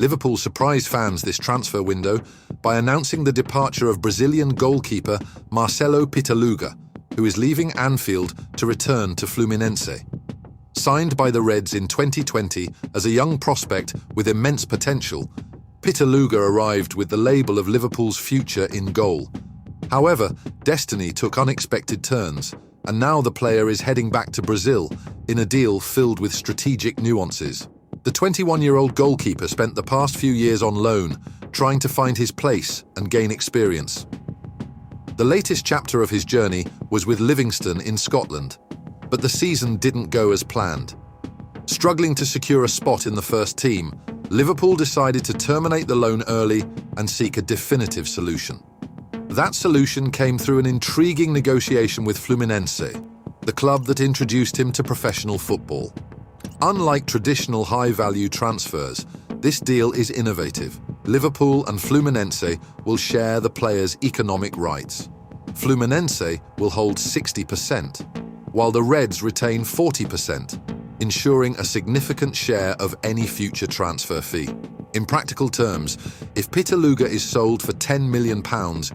Liverpool surprised fans this transfer window by announcing the departure of Brazilian goalkeeper Marcelo Pitaluga, who is leaving Anfield to return to Fluminense. Signed by the Reds in 2020 as a young prospect with immense potential, Pitaluga arrived with the label of Liverpool's future in goal. However, destiny took unexpected turns, and now the player is heading back to Brazil in a deal filled with strategic nuances. The 21-year-old goalkeeper spent the past few years on loan, trying to find his place and gain experience. The latest chapter of his journey was with Livingston in Scotland, but the season didn't go as planned. Struggling to secure a spot in the first team, Liverpool decided to terminate the loan early and seek a definitive solution. That solution came through an intriguing negotiation with Fluminense, the club that introduced him to professional football. Unlike traditional high-value transfers, this deal is innovative. Liverpool and Fluminense will share the player's economic rights. Fluminense will hold 60%, while the Reds retain 40%, ensuring a significant share of any future transfer fee. In practical terms, if Pitaluga is sold for £10 million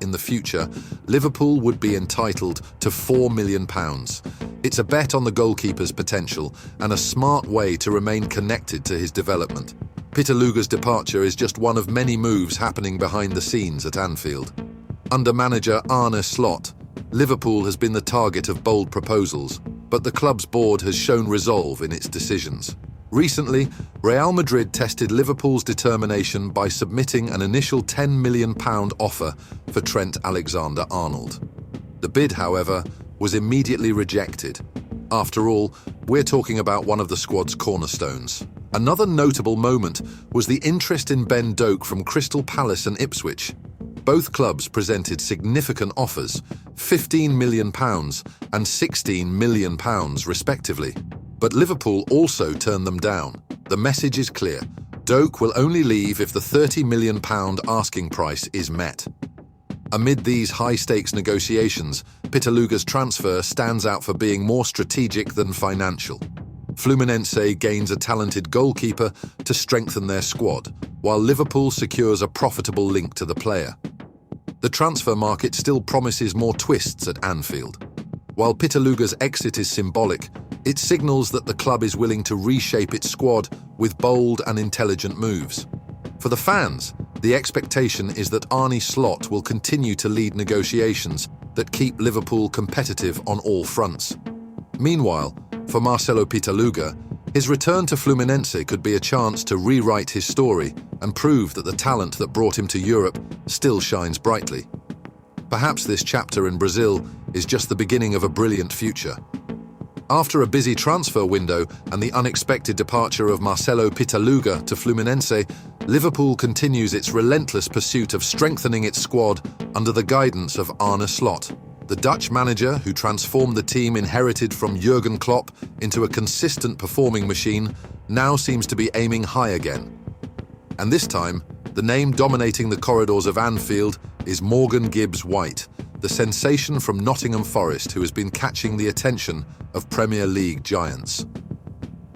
in the future, Liverpool would be entitled to £4 million. It's a bet on the goalkeeper's potential and a smart way to remain connected to his development. Pitaluga's departure is just one of many moves happening behind the scenes at Anfield. Under manager Arne Slot, Liverpool has been the target of bold proposals, but the club's board has shown resolve in its decisions. Recently, Real Madrid tested Liverpool's determination by submitting an initial £10 million offer for Trent Alexander-Arnold. The bid, however, was immediately rejected. After all, we're talking about one of the squad's cornerstones. Another notable moment was the interest in Ben Doak from Crystal Palace and Ipswich. Both clubs presented significant offers, £15 million and £16 million respectively. But Liverpool also turned them down. The message is clear. Doak will only leave if the £30 million asking price is met. Amid these high-stakes negotiations, Pitaluga's transfer stands out for being more strategic than financial. Fluminense gains a talented goalkeeper to strengthen their squad, while Liverpool secures a profitable link to the player. The transfer market still promises more twists at Anfield. While Pitaluga's exit is symbolic, it signals that the club is willing to reshape its squad with bold and intelligent moves. For the fans, the expectation is that Arne Slot will continue to lead negotiations that keep Liverpool competitive on all fronts. Meanwhile, for Marcelo Pitaluga, his return to Fluminense could be a chance to rewrite his story and prove that the talent that brought him to Europe still shines brightly. Perhaps this chapter in Brazil is just the beginning of a brilliant future. After a busy transfer window and the unexpected departure of Marcelo Pitaluga to Fluminense, Liverpool continues its relentless pursuit of strengthening its squad under the guidance of Arne Slot. The Dutch manager, who transformed the team inherited from Jurgen Klopp into a consistent performing machine, now seems to be aiming high again. And this time, the name dominating the corridors of Anfield is Morgan Gibbs-White, the sensation from Nottingham Forest who has been catching the attention of Premier League giants.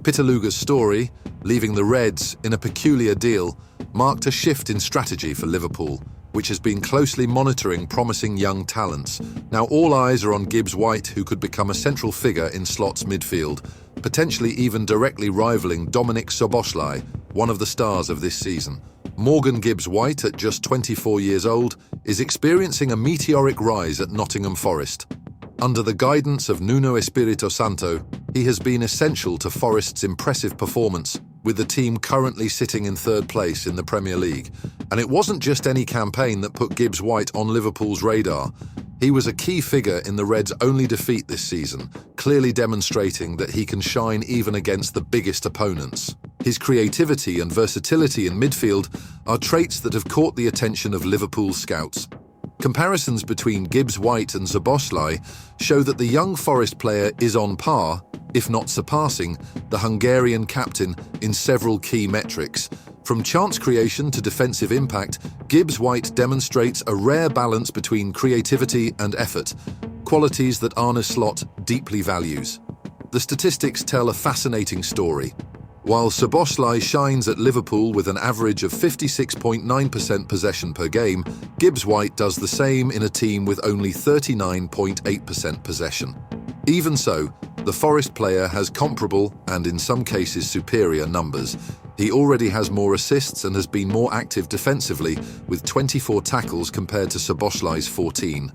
Pitaluga's story, leaving the Reds in a peculiar deal, marked a shift in strategy for Liverpool, which has been closely monitoring promising young talents. Now all eyes are on Gibbs-White, who could become a central figure in Slot's midfield, potentially even directly rivaling Dominik Szoboszlai, one of the stars of this season. Morgan Gibbs-White, at just 24 years old, is experiencing a meteoric rise at Nottingham Forest. Under the guidance of Nuno Espirito Santo, he has been essential to Forest's impressive performance, with the team currently sitting in third place in the Premier League. And it wasn't just any campaign that put Gibbs-White on Liverpool's radar. He was a key figure in the Reds' only defeat this season, clearly demonstrating that he can shine even against the biggest opponents. His creativity and versatility in midfield are traits that have caught the attention of Liverpool scouts. Comparisons between Gibbs-White and Szoboszlai show that the young Forest player is on par, if not surpassing, the Hungarian captain in several key metrics. From chance creation to defensive impact, Gibbs-White demonstrates a rare balance between creativity and effort, qualities that Arne Slot deeply values. The statistics tell a fascinating story. While Szoboszlai shines at Liverpool with an average of 56.9% possession per game, Gibbs-White does the same in a team with only 39.8% possession. Even so, the Forest player has comparable, and in some cases superior, numbers. He already has more assists and has been more active defensively, with 24 tackles compared to Szoboszlai's 14.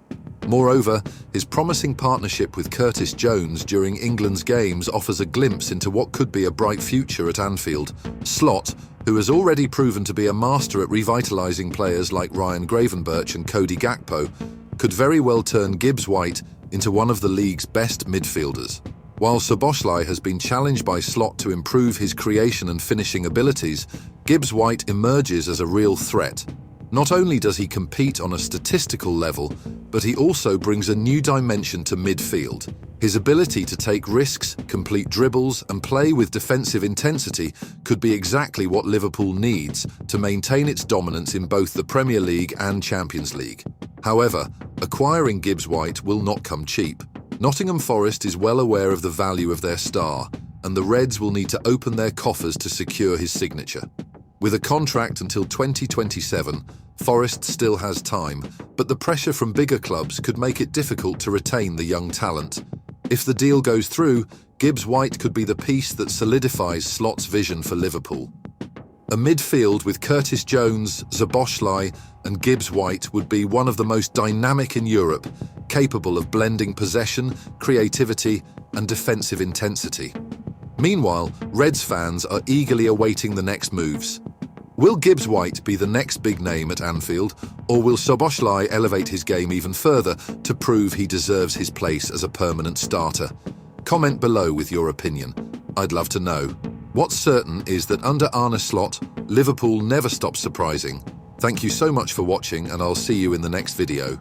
Moreover, his promising partnership with Curtis Jones during England's games offers a glimpse into what could be a bright future at Anfield. Slot, who has already proven to be a master at revitalising players like Ryan Gravenberch and Cody Gakpo, could very well turn Gibbs-White into one of the league's best midfielders. While Szoboszlai has been challenged by Slot to improve his creation and finishing abilities, Gibbs-White emerges as a real threat. Not only does he compete on a statistical level, but he also brings a new dimension to midfield. His ability to take risks, complete dribbles, and play with defensive intensity could be exactly what Liverpool needs to maintain its dominance in both the Premier League and Champions League. However, acquiring Gibbs-White will not come cheap. Nottingham Forest is well aware of the value of their star, and the Reds will need to open their coffers to secure his signature. With a contract until 2027, Forest still has time, but the pressure from bigger clubs could make it difficult to retain the young talent. If the deal goes through, Gibbs-White could be the piece that solidifies Slot's vision for Liverpool. A midfield with Curtis Jones, Szoboszlai, and Gibbs-White would be one of the most dynamic in Europe, capable of blending possession, creativity, and defensive intensity. Meanwhile, Reds fans are eagerly awaiting the next moves. Will Gibbs-White be the next big name at Anfield, or will Szoboszlai elevate his game even further to prove he deserves his place as a permanent starter? Comment below with your opinion. I'd love to know. What's certain is that under Arne Slot, Liverpool never stops surprising. Thank you so much for watching, and I'll see you in the next video.